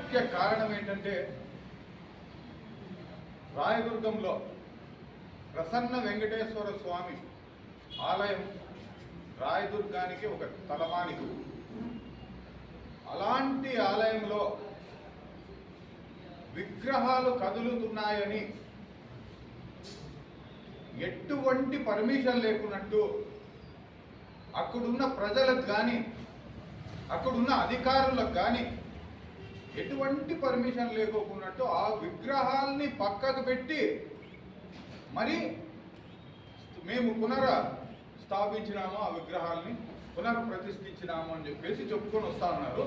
ముఖ్య కారణం ఏంటంటే రాయదుర్గంలో ప్రసన్న వెంకటేశ్వర స్వామి ఆలయం రాయదుర్గానికి ఒక తలమానికు. అలాంటి ఆలయంలో విగ్రహాలు కదులుతున్నాయని ఎటువంటి పర్మిషన్ లేకున్నట్టు అక్కడున్న ప్రజలకు కానీ అక్కడున్న అధికారులకు కానీ ఎటువంటి పర్మిషన్ లేకోకున్నట్టు ఆ విగ్రహాల్ని పక్కకు పెట్టి మరి మేము స్థాపించినాము, ఆ విగ్రహాల్ని పునఃప్రతిష్ఠించినాము అని చెప్పేసి చెప్పుకొని వస్తా ఉన్నారు.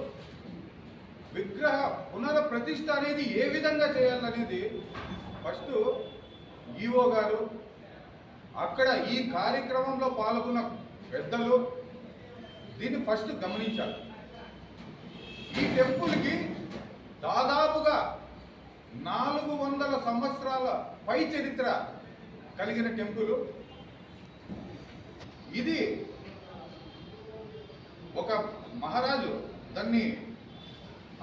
విగ్రహ పునఃప్రతిష్ఠ అనేది ఏ విధంగా చేయాలనేది ఫస్ట్ ఈఓ గారు, అక్కడ ఈ కార్యక్రమంలో పాల్గొన్న పెద్దలు దీన్ని ఫస్ట్ గమనించాలి. ఈ టెంపుల్కి దాదాపుగా 400 సంవత్సరాల పై చరిత్ర కలిగిన టెంపుల్ ఇది. ఒక మహారాజు దాన్ని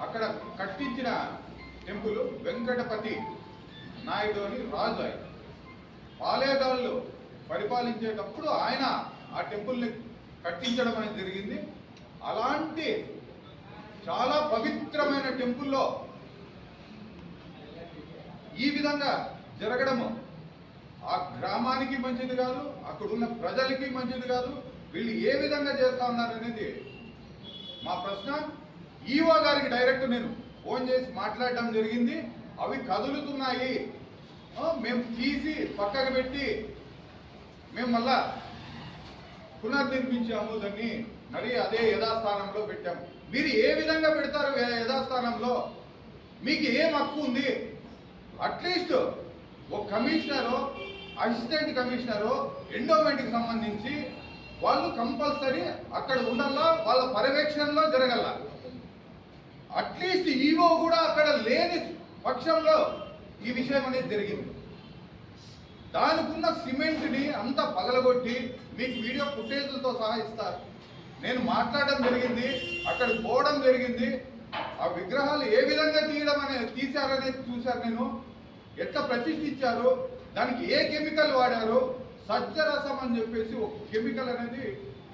అక్కడ కట్టించిన టెంపుల్. వెంకటపతి నాయుడు అని రాజు, ఆయన పాలేగాళ్ళు పరిపాలించేటప్పుడు ఆయన ఆ టెంపుల్ని కట్టించడం అనేది జరిగింది. అలాంటి చాలా పవిత్రమైన టెంపుల్లో ఈ విధంగా జరగడము ఆ గ్రామానికి మంచిది కాదు, అక్కడున్న ప్రజలకి మంచిది కాదు. వీళ్ళు ఏ విధంగా చేస్తా ఉన్నారనేది మా ప్రశ్న. ఈఓ గారికి డైరెక్ట్ నేను ఫోన్ చేసి మాట్లాడడం జరిగింది. అవి కదులుతున్నాయి, మేము తీసి పక్కకు పెట్టి మేము మళ్ళా పునర్నిర్మించాము, దాన్ని మరి అదే యథాస్థానంలో పెట్టాము. మీరు ఏ విధంగా పెడతారు యథాస్థానంలో? మీకు ఏం హక్కు ఉంది? అట్లీస్ట్ ఒక కమిషనరు, అసిస్టెంట్ కమిషనరు, ఎండోమెంట్కి సంబంధించి వాళ్ళు కంపల్సరీ అక్కడ ఉండాలా, వాళ్ళ పర్యవేక్షణలో జరగల. అట్లీస్ట్ ఈవో కూడా అక్కడ లేని పక్షంలో ఈ విషయం అనేది జరిగింది. దానికున్న సిమెంట్ని అంతా పగలగొట్టి మీకు వీడియో ఫుటేజ్లతో సహా ఇస్తారు. నేను మాట్లాడడం జరిగింది, అక్కడికి పోవడం జరిగింది. ఆ విగ్రహాలు ఏ విధంగా తీశారనేది చూశారు. నేను ఎట్లా ప్రతిష్ఠించారు, దానికి ఏ కెమికల్ వాడారు. సజ్జరసం అని చెప్పేసి ఒక కెమికల్ అనేది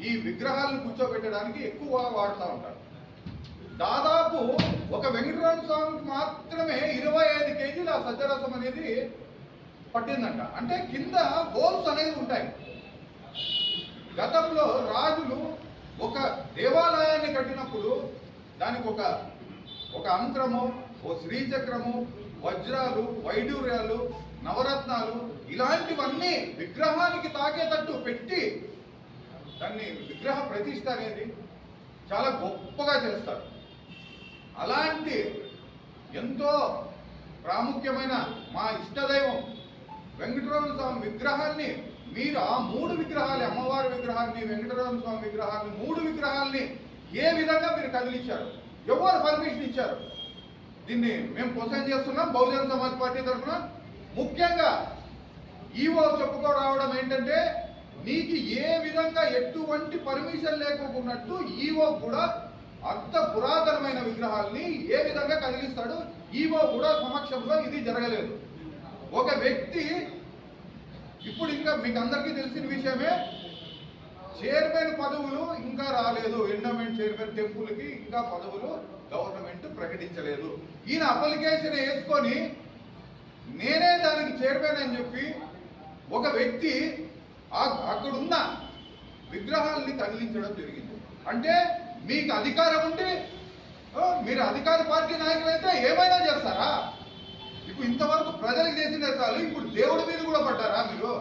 ఈ విగ్రహాలను కూర్చోబెట్టడానికి ఎక్కువ వాడుతూ ఉంటారు. దాదాపు ఒక వెంకటరమణ స్వామికి మాత్రమే 25 కేజీలు ఆ సజ్జరసం అనేది పట్టిందంట. అంటే కింద హోల్స్ అనేవి ఉంటాయి. గతంలో రాజులు ఒక దేవాలయాన్ని కట్టినప్పుడు దానికి ఒక అంత్రము, ఓ శ్రీచక్రము, వజ్రాలు, వైడూర్యాలు, నవరత్నాలు ఇలాంటివన్నీ విగ్రహానికి తాకేటట్టు పెట్టి దాన్ని విగ్రహ ప్రతిష్ఠ అనేది చాలా గొప్పగా చేస్తారు. అలాంటి ఎంతో ప్రాముఖ్యమైన మా ఇష్టదైవం వెంకటరమణ స్వామి విగ్రహాన్ని మీరు ఆ 3 విగ్రహాలు, అమ్మవారి విగ్రహాన్ని, వెంకటరమణ స్వామి విగ్రహాన్ని, 3 విగ్రహాల్ని ఏ విధంగా మీరు కదిలించారు? ఎవరు పర్మిషన్ ఇచ్చారు? దీన్ని మేము క్వశ్చన్ చేస్తున్నాం బహుజన సమాజ్ పార్టీ తరఫున. ముఖ్యంగా ఈవో చెప్పుకోరావడం ఏంటంటే, నీకు ఏ విధంగా ఎటువంటి పర్మిషన్ లేకపోకున్నట్టు ఈవో కూడా అంత పురాతనమైన విగ్రహాల్ని ఏ విధంగా కదిలిస్తాడు? ఈవో కూడా సమక్షంలో ఇది జరగలేదు. ఒక వ్యక్తి ఇప్పుడు ఇంకా మీకు అందరికీ తెలిసిన విషయమే, చైర్మన్ పదవులు ఇంకా రాలేదు. ఎండోమెంట్ చైర్మన్ టెంపుల్కి ఇంకా పదవులు గవర్నమెంట్ ప్రకటించలేదు. ఈయన అప్లికేషన్ వేసుకొని నేనే దానికి చైర్మన్ అని చెప్పి ఒక వ్యక్తి అక్కడున్న విగ్రహాల్ని కదిలించడం జరిగింది. అంటే మీకు అధికారం ఉండి మీరు అధికార పార్టీ నాయకులైతే ఏమైనా చేస్తారా? ఇప్పుడు ఇంతవరకు ప్రజలకు చేసిన చాలు, ఇప్పుడు దేవుడి మీద కూడా పడ్డారా మీరు?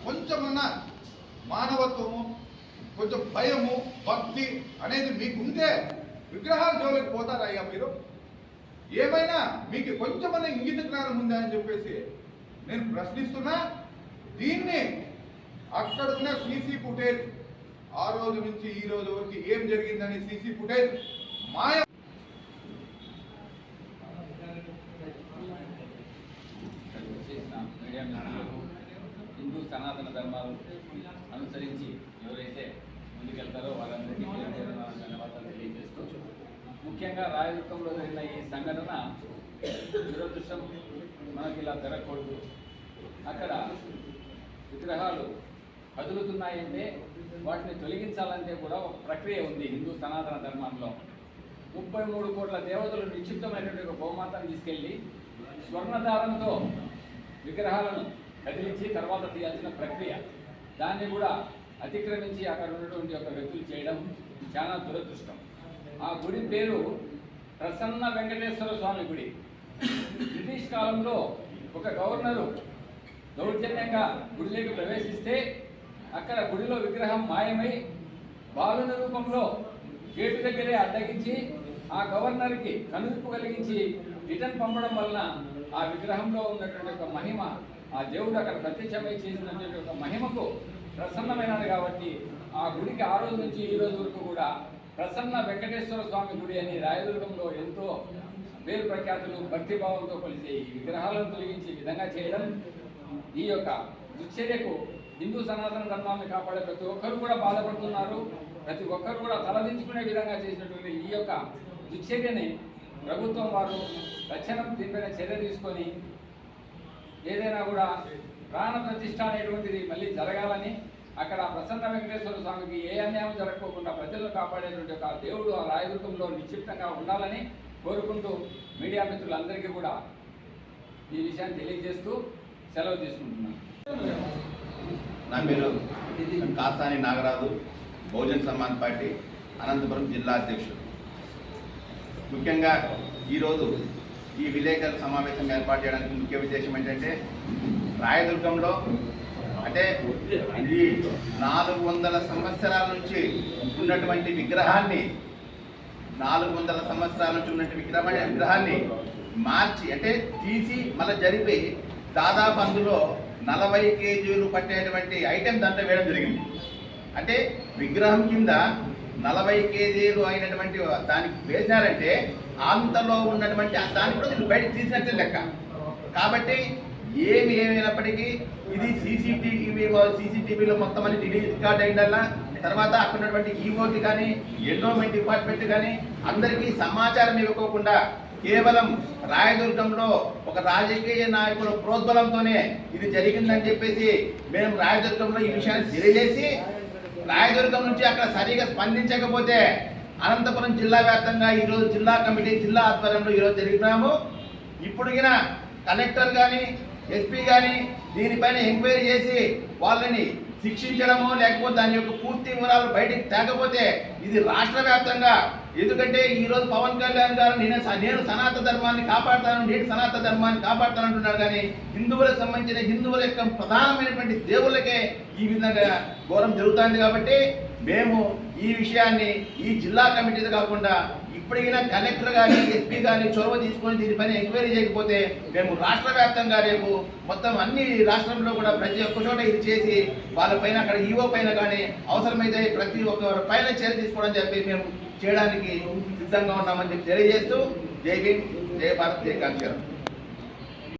కొంచెమన్నా మానవత్వము, కొంచెం భయము, భక్తి అనేది మీకు ఉంటే విగ్రహాల జోలికి పోతారా అయ్యా మీరు? ఏమైనా మీకు కొంచెమన్నా ఇంగిత జ్ఞానం ఉందా అని చెప్పేసి నేను ప్రశ్నిస్తున్నా. దీన్ని అక్కడున్న సీసీ ఫుటేజ్, ఆ రోజు నుంచి ఈ రోజు వరకు ఏం జరిగిందని సీసీ ఫుటేజ్ మాయ. హిందూ సనాతన ధర్మాలు అనుసరించి ఎవరైతే ముందుకెళ్తారో వాళ్ళందరికీ ధన్యవాదాలు తెలియజేస్తూ ముఖ్యంగా రాయదుర్గంలో జరిగిన ఈ సంఘటన దురదృష్టం. మనకి ఇలా జరగకూడదు. అక్కడ విగ్రహాలు కదులుతున్నాయంటే వాటిని తొలగించాలంటే కూడా ఒక ప్రక్రియ ఉంది హిందూ సనాతన ధర్మంలో. 33 కోట్ల దేవతలు నిక్షిప్తమైనటువంటి ఒక గోమాతను తీసుకెళ్ళి స్వర్ణదారంతో విగ్రహాలను కదిలించి తర్వాత తీయాల్సిన ప్రక్రియ, దాన్ని కూడా అతిక్రమించి అక్కడ ఉన్నటువంటి ఒక వ్యక్తులు చేయడం చాలా దురదృష్టం. ఆ గుడి పేరు ప్రసన్న వెంకటేశ్వర స్వామి గుడి. బ్రిటిష్ కాలంలో ఒక గవర్నరు దౌర్జన్యంగా గుడిలోకి ప్రవేశిస్తే అక్కడ గుడిలో విగ్రహం మాయమై బాలుని రూపంలో గేటు దగ్గరే అడ్డగించి ఆ గవర్నర్కి కనువిప్పు కలిగించి రిటర్న్ పంపడం వలన ఆ విగ్రహంలో ఉన్నటువంటి ఒక మహిమ, ఆ దేవుడు అక్కడ ప్రత్యక్షమై చేసినటువంటి ఒక మహిమకు ప్రసన్నమైనది. కాబట్టి ఆ గుడికి ఆ రోజు నుంచి ఈ రోజు వరకు కూడా ప్రసన్న వెంకటేశ్వర స్వామి గుడి అని రాయదుర్గంలో ఎంతో పేరు ప్రఖ్యాతులు భక్తిభావంతో కొలిసే ఈ విగ్రహాలను తొలగించి విధంగా చేయడం, ఈ యొక్క దుశ్చర్యకు హిందూ సనాతన ధర్మాన్ని కాపాడే ప్రతి ఒక్కరు కూడా బాధపడుతున్నారు. ప్రతి ఒక్కరు కూడా తలదించుకునే విధంగా చేసినటువంటి ఈ యొక్క దుశ్చర్యని ప్రభుత్వం వారు తక్షణం దీనిపైన చర్య తీసుకొని ఏదైనా కూడా ప్రాణ ప్రతిష్ఠ అనేటువంటిది మళ్ళీ జరగాలని, అక్కడ ప్రసన్న వెంకటేశ్వర స్వామికి ఏ అన్యాయం జరగకోకుండా ప్రజలను కాపాడేటువంటి ఒక దేవుడు ఆ రాయదుర్గంలో నిశ్చిప్తంగా ఉండాలని కోరుకుంటూ మీడియా మిత్రులందరికీ కూడా ఈ విషయాన్ని తెలియజేస్తూ సెలవు తీసుకుంటున్నాను. నా పేరు కాసాని నాగరాజు, బహుజన్ సమాజ్ పార్టీ అనంతపురం జిల్లా అధ్యక్షుడు. ముఖ్యంగా ఈరోజు ఈ విలేకరుల సమావేశం ఏర్పాటు చేయడానికి ముఖ్య ఉద్దేశం ఏంటంటే, రాయదుర్గంలో అంటే ఈ 400 సంవత్సరాల నుంచి ఉన్నటువంటి విగ్రహాన్ని 400 సంవత్సరాల నుంచి ఉన్నటువంటి విగ్రహాన్ని మార్చి అంటే తీసి మళ్ళీ జరిపి దాదాపు అందులో 40 కేజీలు పట్టేటువంటి ఐటెం దాంట్లో వేయడం జరిగింది. అంటే విగ్రహం కింద 40 కేజీలు అయినటువంటి దానికి వేసినారంటే అంతలో ఉన్నటువంటి దాన్ని కూడా మీరు బయటకు తీసినట్టే లెక్క. కాబట్టి ఏమైనప్పటికీ ఇది సీసీటీవీలో మొత్తం అని రికార్డ్ అయిందల్లా, తర్వాత అక్కడ ఉన్నటువంటి ఈఓకి కానీ ఎండోమెంట్ డిపార్ట్మెంట్ కానీ అందరికీ సమాచారం ఇవ్వకోకుండా కేవలం రాయదుర్గంలో ఒక రాజకీయ నాయకుల ప్రోద్బలంతోనే ఇది జరిగిందని చెప్పేసి మేము రాయదుర్గంలో ఈ విషయాన్ని తెలియజేసి, రాయదుర్గం నుంచి అక్కడ సరిగా స్పందించకపోతే అనంతపురం జిల్లా వ్యాప్తంగా ఈరోజు జిల్లా కమిటీ జిల్లా ఆధ్వర్యంలో ఈరోజు జరిగినాము. ఇప్పుడు కలెక్టర్ కానీ ఎస్పీ కానీ దీనిపైన ఎంక్వైరీ చేసి వాళ్ళని శిక్షించడమో లేకపోతే దాని యొక్క పూర్తి వివరాలు బయటికి తేకపోతే ఇది రాష్ట్ర వ్యాప్తంగా, ఎందుకంటే ఈరోజు పవన్ కళ్యాణ్ గారు నేను సనాతన ధర్మాన్ని కాపాడుతాను, నేను సనాతన ధర్మాన్ని కాపాడుతాను అంటున్నారు. కానీ హిందువులకు సంబంధించిన హిందువుల యొక్క ప్రధానమైనటువంటి దేవుళ్ళకే ఈ విధంగా ఘోరం జరుగుతుంది. కాబట్టి మేము ఈ విషయాన్ని ఈ జిల్లా కమిటీతో కాకుండా ఇప్పటికైనా కలెక్టర్ కానీ ఎస్పీ కానీ చొరవ తీసుకొని దీనిపైన ఎంక్వైరీ చేయకపోతే మేము రాష్ట్ర వ్యాప్తంగా రేపు మొత్తం అన్ని రాష్ట్రంలో కూడా ప్రతి ఒక్క చోట ఇది చేసి వాళ్ళపైన అక్కడ ఈవో పైన కానీ అవసరమైతే ప్రతి ఒక్క పైన చర్య తీసుకోవడం చెప్పి మేము చేయడానికి సిద్ధంగా ఉన్నామని చెప్పి తెలియజేస్తూ జై భీమ్, జై భారత్, జై కాంక్షరం.